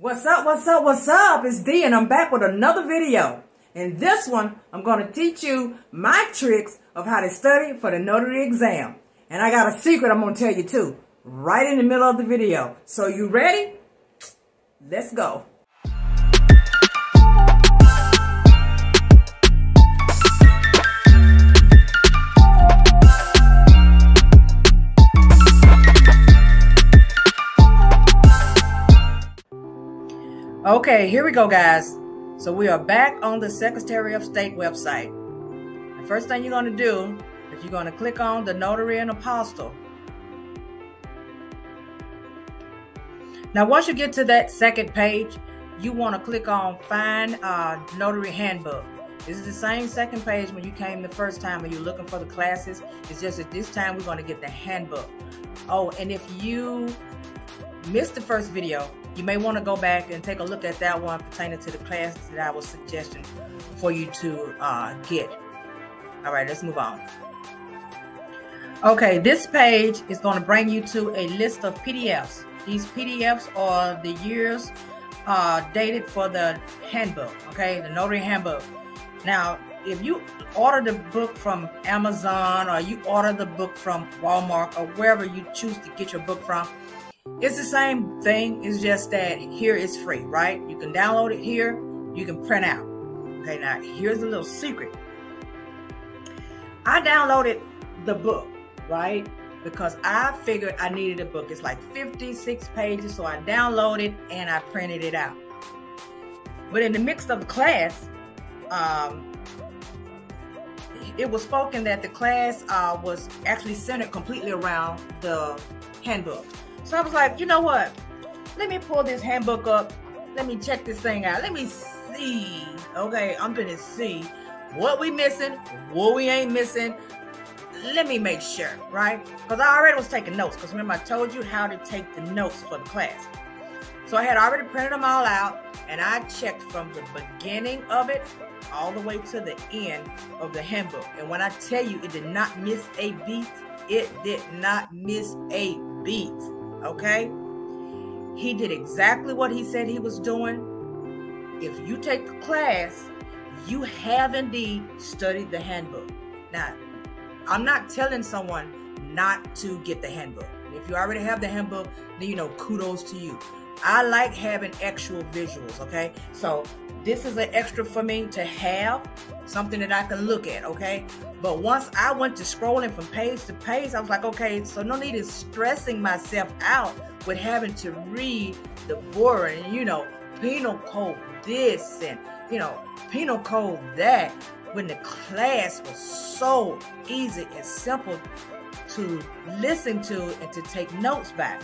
What's up, what's up, what's up? It's D and I'm back with another video. In this one, I'm going to teach you my tricks of how to study for the notary exam. And I got a secret I'm going to tell you too, right in the middle of the video. So you ready? Let's go. Okay, here we go, guys. So we are back on the Secretary of State website. The first thing you're going to do is you're going to click on the Notary and Apostle. Now, once you get to that second page, you want to click on Find Notary Handbook. This is the same second page when you came the first time when you're looking for the classes. It's just that this time we're going to get the handbook. Oh, and if you missed the first video, you may want to go back and take a look at that one pertaining to the classes that I was suggesting for you to get. All right, let's move on. Okay, this page is going to bring you to a list of PDFs. These PDFs are the years dated for the handbook, okay, the notary handbook. Now, if you order the book from Amazon or you order the book from Walmart or wherever you choose to get your book from, it's the same thing. It's just that here it's free, right? You can download it here. You can print out. Okay, now here's a little secret. I downloaded the book, right? Because I figured I needed a book. It's like 56 pages, so I downloaded and I printed it out. But in the midst of the class, it was spoken that the class was actually centered completely around the handbook. So I was like, you know what? Let me pull this handbook up. Let me check this thing out. Let me see. Okay, I'm gonna see what we missing, what we ain't missing. Let me make sure, right? Because I already was taking notes. Because remember, I told you how to take the notes for the class. So I had already printed them all out, and I checked from the beginning of it all the way to the end of the handbook. And when I tell you, it did not miss a beat. It did not miss a beat. Okay, he did exactly what he said he was doing. If you take the class, you have indeed studied the handbook. Now, I'm not telling someone not to get the handbook. If you already have the handbook, then kudos to you. I like having actual visuals, okay? So this is an extra for me to have, something that I can look at, okay? But once I went to scrolling from page to page, I was like, okay, so no need in stressing myself out with having to read the boring, penal code this and, penal code that, when the class was so easy and simple to listen to and to take notes by.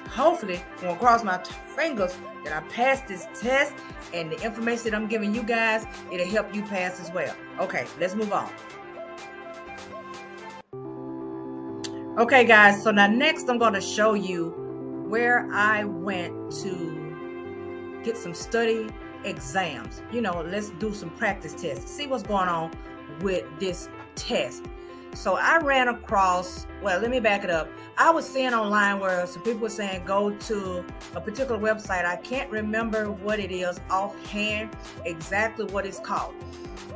Hopefully, I'm going to cross my fingers that I pass this test, and the information that I'm giving you guys, it'll help you pass as well. Okay, let's move on. Okay, guys, so now next I'm going to show you where I went to get some study exams. Let's do some practice tests. See what's going on with this test. So I ran across, well, let me back it up. I was seeing online where some people were saying go to a particular website. I can't remember what it is offhand, exactly what it's called.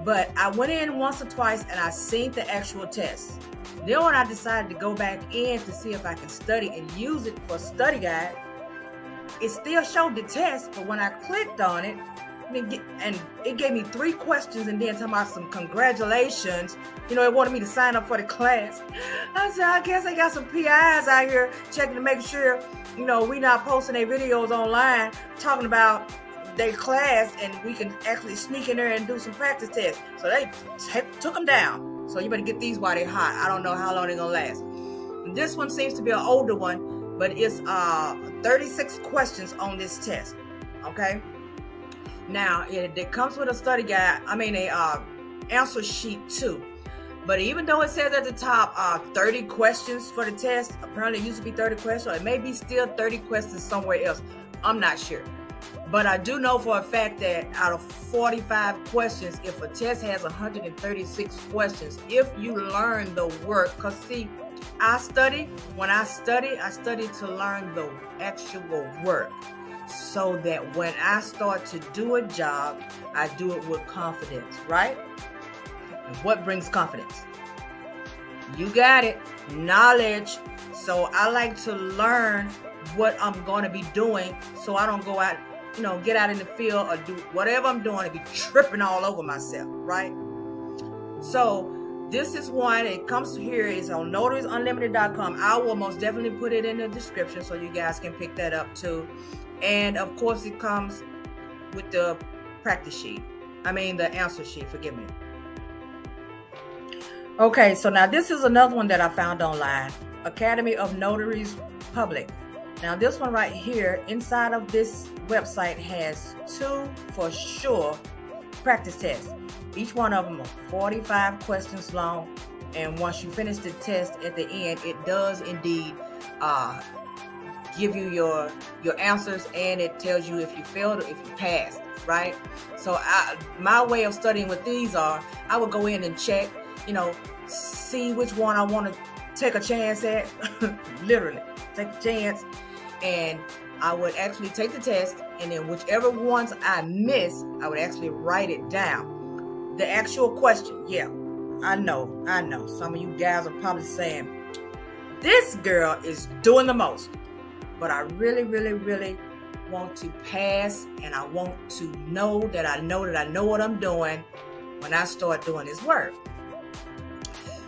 But I went in once or twice and I seen the actual test. Then when I decided to go back in to see if I can study and use it for a study guide, it still showed the test, but when I clicked on it, and it gave me 3 questions and then talking about some congratulations. It wanted me to sign up for the class. I said, I guess they got some PIs out here checking to make sure, we not posting their videos online talking about their class and we can actually sneak in there and do some practice tests. So they took them down. So you better get these while they're hot. I don't know how long they're going to last. And this one seems to be an older one, but it's 36 questions on this test. Okay. Now, it comes with a study guide, a answer sheet too. But even though it says at the top 30 questions for the test, apparently it used to be 30 questions, or it may be still 30 questions somewhere else. I'm not sure. But I do know for a fact that out of 45 questions, if a test has 136 questions, if you learn the work, because see, when I study to learn the actual work. so that when I start to do a job, I do it with confidence, right? And what brings confidence? You got it. Knowledge. So I like to learn what I'm going to be doing so I don't go out, get out in the field or do whatever I'm doing and be tripping all over myself, right? So this is one. It comes here. It's on notariesunlimited.com. I will most definitely put it in the description so you guys can pick that up too. And of course, it comes with the practice sheet. The answer sheet. Forgive me. Okay, so now this is another one that I found online. Academy of Notaries Public. Now this one right here, inside of this website has 2 for sure practice tests. Each one of them are 45 questions long. And once you finish the test at the end, it does indeed give you your answers, and it tells you if you failed or if you passed, right? So my way of studying with these I would go in and check, see which one I want to take a chance at, literally take a chance, and I would actually take the test, and then whichever ones I miss, I would actually write it down. The actual question, yeah, I know, some of you guys are probably saying, this girl is doing the most, but I really, really, really want to pass, and I want to know that I know what I'm doing when I start doing this work.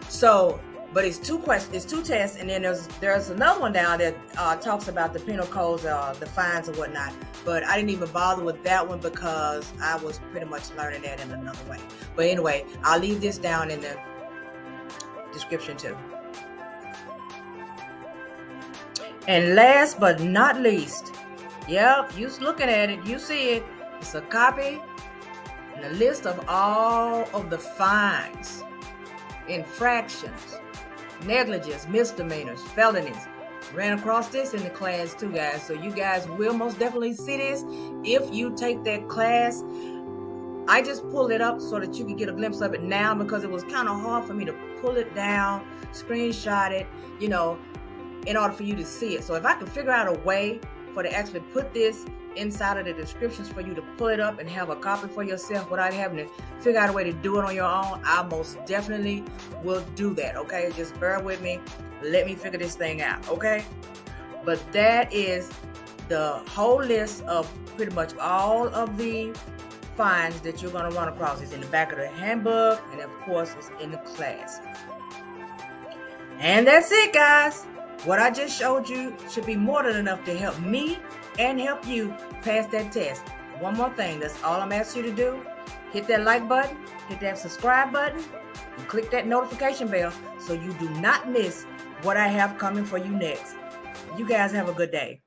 So, but it's 2 questions, it's 2 tests, and then there's another one down that talks about the penal codes, the fines and whatnot. But I didn't even bother with that one because I was pretty much learning that in another way. But anyway, I'll leave this down in the description too. And last but not least, yep, you looking at it, you see it. It's a copy and a list of all of the fines, infractions, negligence, misdemeanors, felonies. Ran across this in the class too, guys. So you guys will most definitely see this if you take that class. I just pulled it up so that you can get a glimpse of it now because it was kind of hard for me to pull it down, screenshot it, in order for you to see it. So if I can figure out a way for to actually put this inside of the descriptions for you to pull it up and have a copy for yourself without having to figure out a way to do it on your own, I most definitely will do that, okay? Just bear with me. Let me figure this thing out, okay? But that is the whole list of pretty much all of the fines that you're going to run across. It's in the back of the handbook, and of course, it's in the class. And that's it, guys. What I just showed you should be more than enough to help me and help you pass that test. One more thing, that's all I'm asking you to do. Hit that like button, hit that subscribe button, and click that notification bell so you do not miss what I have coming for you next. You guys have a good day.